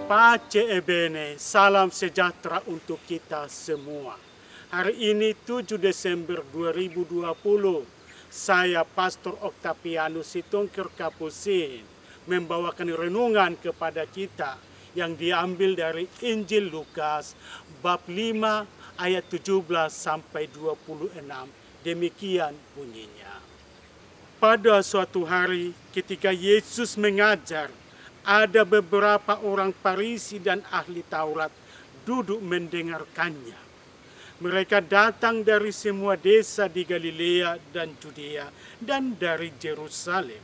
Pace e bene, salam sejahtera untuk kita semua. Hari ini 7 Desember 2020, saya Pastor Octavianus Sitongker Kapusin membawakan renungan kepada kita yang diambil dari Injil Lukas bab 5 ayat 17 sampai 26. Demikian bunyinya. Pada suatu hari ketika Yesus mengajar, ada beberapa orang Farisi dan ahli Taurat duduk mendengarkannya. Mereka datang dari semua desa di Galilea dan Judea dan dari Yerusalem.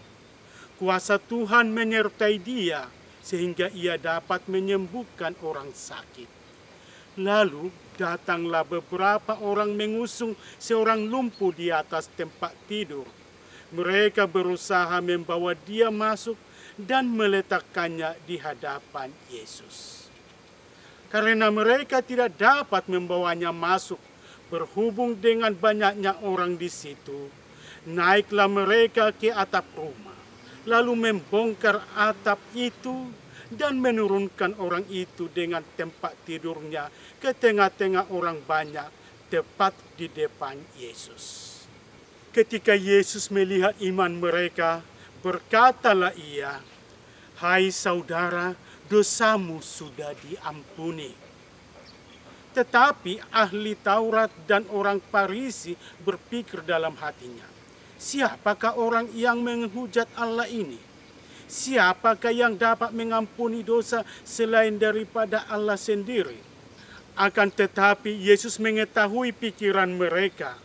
Kuasa Tuhan menyertai dia sehingga ia dapat menyembuhkan orang sakit. Lalu datanglah beberapa orang mengusung seorang lumpuh di atas tempat tidur. Mereka berusaha membawa dia masuk dan meletakkannya di hadapan Yesus. Karena mereka tidak dapat membawanya masuk berhubung dengan banyaknya orang di situ, naiklah mereka ke atap rumah, lalu membongkar atap itu dan menurunkan orang itu dengan tempat tidurnya ke tengah-tengah orang banyak, tepat di depan Yesus. Ketika Yesus melihat iman mereka, berkatalah ia, "Hai saudara, dosamu sudah diampuni." Tetapi ahli Taurat dan orang Farisi berpikir dalam hatinya, "Siapakah orang yang menghujat Allah ini? Siapakah yang dapat mengampuni dosa selain daripada Allah sendiri?" Akan tetapi Yesus mengetahui pikiran mereka,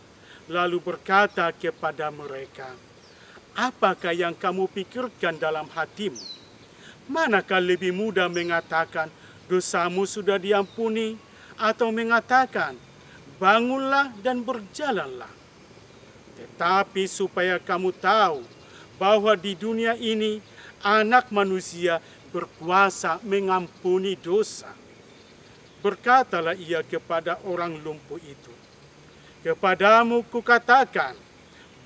lalu berkata kepada mereka, "Apakah yang kamu pikirkan dalam hatimu? Manakah lebih mudah mengatakan, dosamu sudah diampuni, atau mengatakan, bangunlah dan berjalanlah? Tetapi supaya kamu tahu bahwa di dunia ini Anak Manusia berkuasa mengampuni dosa." Berkatalah ia kepada orang lumpuh itu, "Kepadamu kukatakan,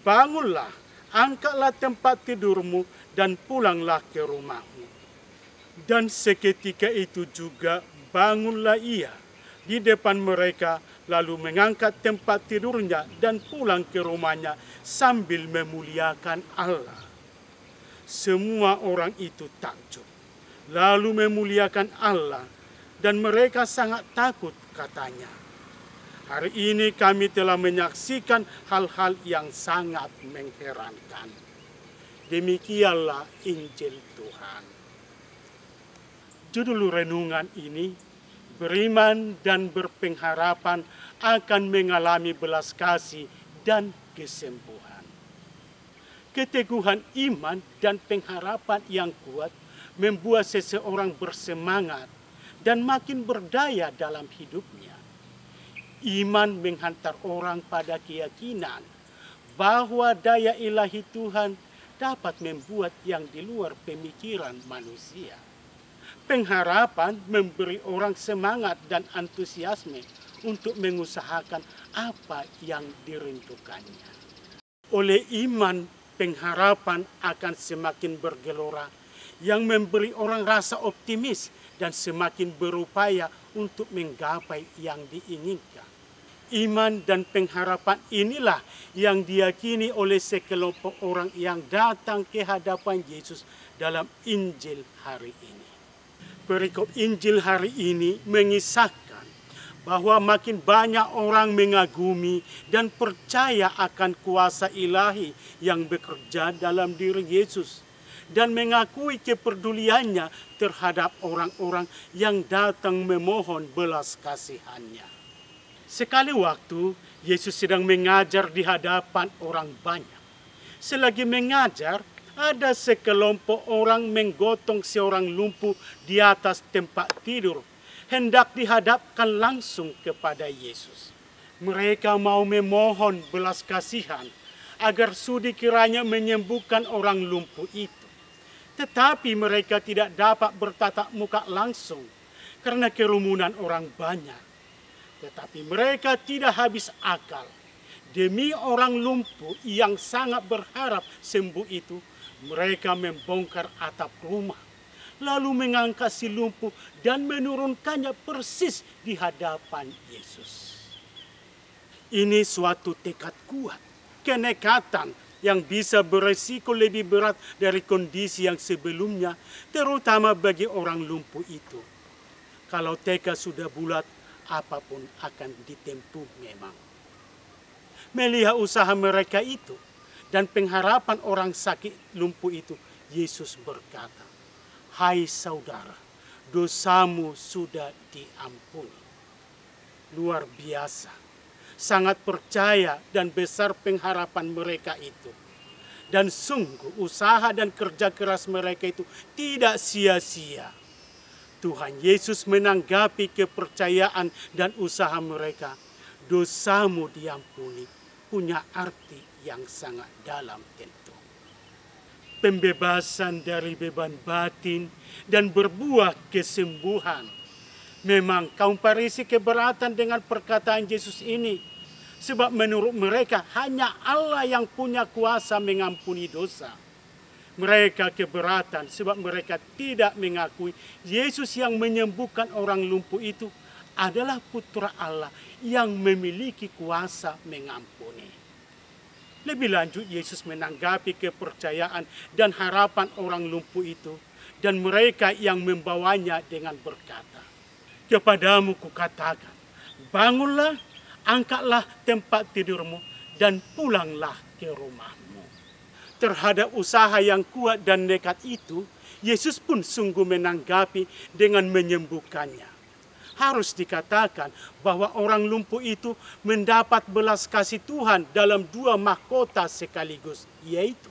bangunlah, angkatlah tempat tidurmu dan pulanglah ke rumahmu." Dan seketika itu juga bangunlah ia di depan mereka, lalu mengangkat tempat tidurnya dan pulang ke rumahnya sambil memuliakan Allah. Semua orang itu takjub, lalu memuliakan Allah, dan mereka sangat takut, katanya, "Hari ini kami telah menyaksikan hal-hal yang sangat mengherankan." Demikianlah Injil Tuhan. Judul renungan ini, beriman dan berpengharapan akan mengalami belas kasih dan kesembuhan. Keteguhan iman dan pengharapan yang kuat membuat seseorang bersemangat dan makin berdaya dalam hidupnya. Iman menghantar orang pada keyakinan bahwa daya ilahi Tuhan dapat membuat yang di luar pemikiran manusia. Pengharapan memberi orang semangat dan antusiasme untuk mengusahakan apa yang dirindukannya. Oleh iman, pengharapan akan semakin bergelora, yang memberi orang rasa optimis dan semakin berupaya untuk menggapai yang diinginkan. Iman dan pengharapan inilah yang diyakini oleh sekelompok orang yang datang ke hadapan Yesus dalam Injil hari ini. Perikop Injil hari ini mengisahkan bahwa makin banyak orang mengagumi dan percaya akan kuasa ilahi yang bekerja dalam diri Yesus, dan mengakui kepeduliannya terhadap orang-orang yang datang memohon belas kasihannya. Sekali waktu, Yesus sedang mengajar di hadapan orang banyak. Selagi mengajar, ada sekelompok orang menggotong seorang lumpuh di atas tempat tidur, hendak dihadapkan langsung kepada Yesus. Mereka mau memohon belas kasihan agar sudi kiranya menyembuhkan orang lumpuh itu. Tetapi mereka tidak dapat bertatap muka langsung karena kerumunan orang banyak. Tetapi mereka tidak habis akal. Demi orang lumpuh yang sangat berharap sembuh itu, mereka membongkar atap rumah, lalu mengangkat si lumpuh dan menurunkannya persis di hadapan Yesus. Ini suatu tekad kuat, kenekatan yang bisa beresiko lebih berat dari kondisi yang sebelumnya, terutama bagi orang lumpuh itu. Kalau tekad sudah bulat, apapun akan ditempuh memang. Melihat usaha mereka itu dan pengharapan orang sakit lumpuh itu, Yesus berkata, "Hai saudara, dosamu sudah diampuni." Luar biasa, sangat percaya dan besar pengharapan mereka itu. Dan sungguh usaha dan kerja keras mereka itu tidak sia-sia. Tuhan Yesus menanggapi kepercayaan dan usaha mereka. Dosamu diampuni punya arti yang sangat dalam tentu. Pembebasan dari beban batin dan berbuah kesembuhan. Memang kaum Farisi keberatan dengan perkataan Yesus ini. Sebab menurut mereka hanya Allah yang punya kuasa mengampuni dosa. Mereka keberatan sebab mereka tidak mengakui Yesus yang menyembuhkan orang lumpuh itu adalah putra Allah yang memiliki kuasa mengampuni. Lebih lanjut, Yesus menanggapi kepercayaan dan harapan orang lumpuh itu dan mereka yang membawanya dengan berkata, "Kepadamu kukatakan, bangunlah, angkatlah tempat tidurmu, dan pulanglah ke rumahmu." Terhadap usaha yang kuat dan nekat itu, Yesus pun sungguh menanggapi dengan menyembuhkannya. Harus dikatakan bahwa orang lumpuh itu mendapat belas kasih Tuhan dalam dua mahkota sekaligus, yaitu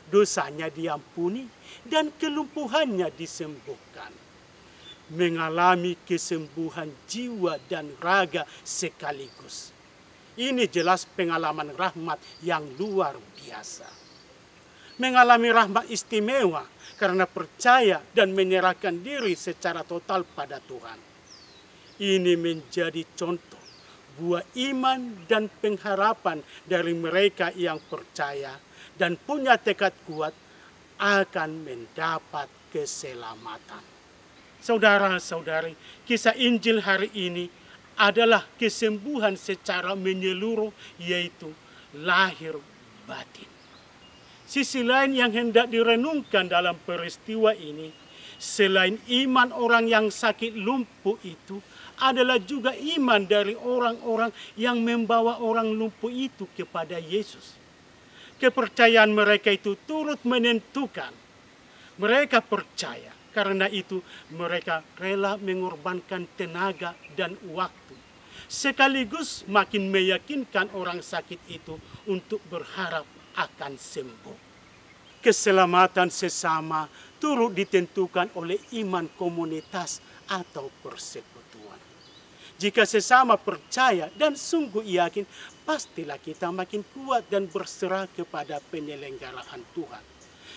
dosanya diampuni dan kelumpuhannya disembuhkan. Mengalami kesembuhan jiwa dan raga sekaligus. Ini jelas pengalaman rahmat yang luar biasa. Mengalami rahmat istimewa karena percaya dan menyerahkan diri secara total pada Tuhan. Ini menjadi contoh buah iman dan pengharapan dari mereka yang percaya dan punya tekad kuat akan mendapat keselamatan. Saudara-saudari, kisah Injil hari ini adalah kesembuhan secara menyeluruh, yaitu lahir batin. Sisi lain yang hendak direnungkan dalam peristiwa ini, selain iman orang yang sakit lumpuh itu, adalah juga iman dari orang-orang yang membawa orang lumpuh itu kepada Yesus. Kepercayaan mereka itu turut menentukan. Mereka percaya, karena itu mereka rela mengorbankan tenaga dan waktu. Sekaligus makin meyakinkan orang sakit itu untuk berharap akan sembuh. Keselamatan sesama turut ditentukan oleh iman komunitas atau persekutuan. Jika sesama percaya dan sungguh yakin, pastilah kita makin kuat dan berserah kepada penyelenggaraan Tuhan.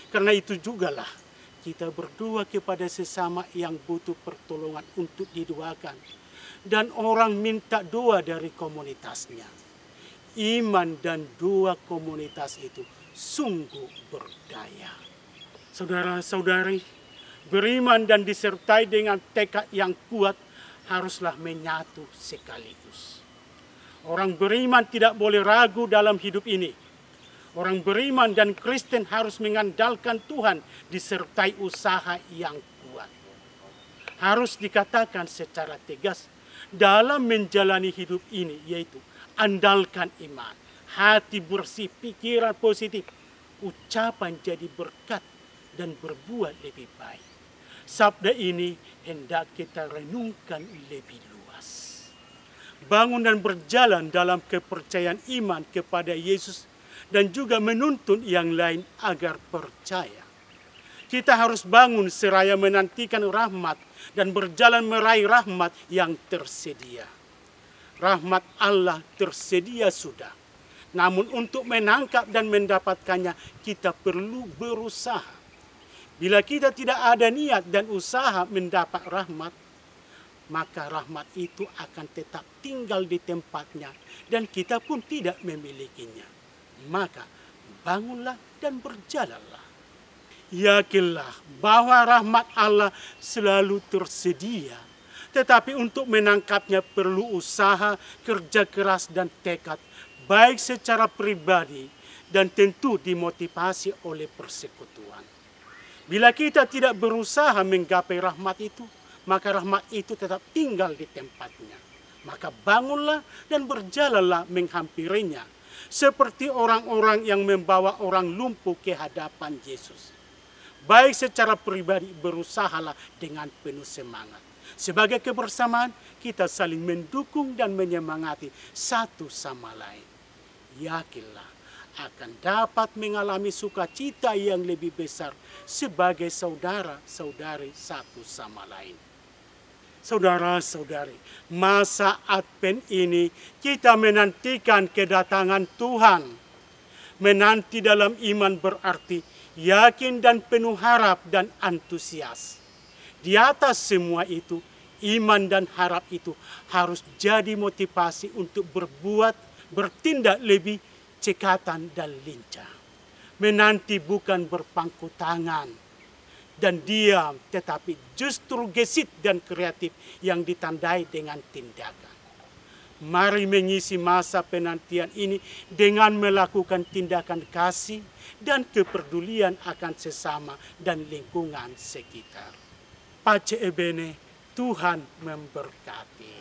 Karena itu jugalah kita berdoa kepada sesama yang butuh pertolongan untuk didoakan. Dan orang minta doa dari komunitasnya. Iman dan doa komunitas itu sungguh berdaya. Saudara-saudari, beriman dan disertai dengan tekad yang kuat haruslah menyatu sekaligus. Orang beriman tidak boleh ragu dalam hidup ini. Orang beriman dan Kristen harus mengandalkan Tuhan disertai usaha yang kuat. Harus dikatakan secara tegas dalam menjalani hidup ini, yaitu andalkan iman, hati bersih, pikiran positif, ucapan jadi berkat dan berbuat lebih baik. Sabda ini hendak kita renungkan lebih luas. Bangun dan berjalan dalam kepercayaan iman kepada Yesus dan juga menuntun yang lain agar percaya. Kita harus bangun seraya menantikan rahmat dan berjalan meraih rahmat yang tersedia. Rahmat Allah tersedia sudah. Namun untuk menangkap dan mendapatkannya kita perlu berusaha. Bila kita tidak ada niat dan usaha mendapat rahmat, maka rahmat itu akan tetap tinggal di tempatnya dan kita pun tidak memilikinya. Maka bangunlah dan berjalanlah. Yakinlah bahwa rahmat Allah selalu tersedia. Tetapi untuk menangkapnya perlu usaha, kerja keras, dan tekad, baik secara pribadi dan tentu dimotivasi oleh persekutuan. Bila kita tidak berusaha menggapai rahmat itu, maka rahmat itu tetap tinggal di tempatnya. Maka bangunlah dan berjalanlah menghampirinya, seperti orang-orang yang membawa orang lumpuh ke hadapan Yesus. Baik secara pribadi berusahalah dengan penuh semangat. Sebagai kebersamaan, kita saling mendukung dan menyemangati satu sama lain. Yakinlah akan dapat mengalami sukacita yang lebih besar sebagai saudara-saudari satu sama lain. Saudara-saudari, masa Advent ini kita menantikan kedatangan Tuhan. Menanti dalam iman berarti yakin dan penuh harap dan antusias. Di atas semua itu, iman dan harap itu harus jadi motivasi untuk berbuat, bertindak lebih cekatan dan lincah. Menanti bukan berpangku tangan dan diam, tetapi justru gesit dan kreatif yang ditandai dengan tindakan. Mari mengisi masa penantian ini dengan melakukan tindakan kasih dan kepedulian akan sesama dan lingkungan sekitar. Pace ebene, Tuhan memberkati.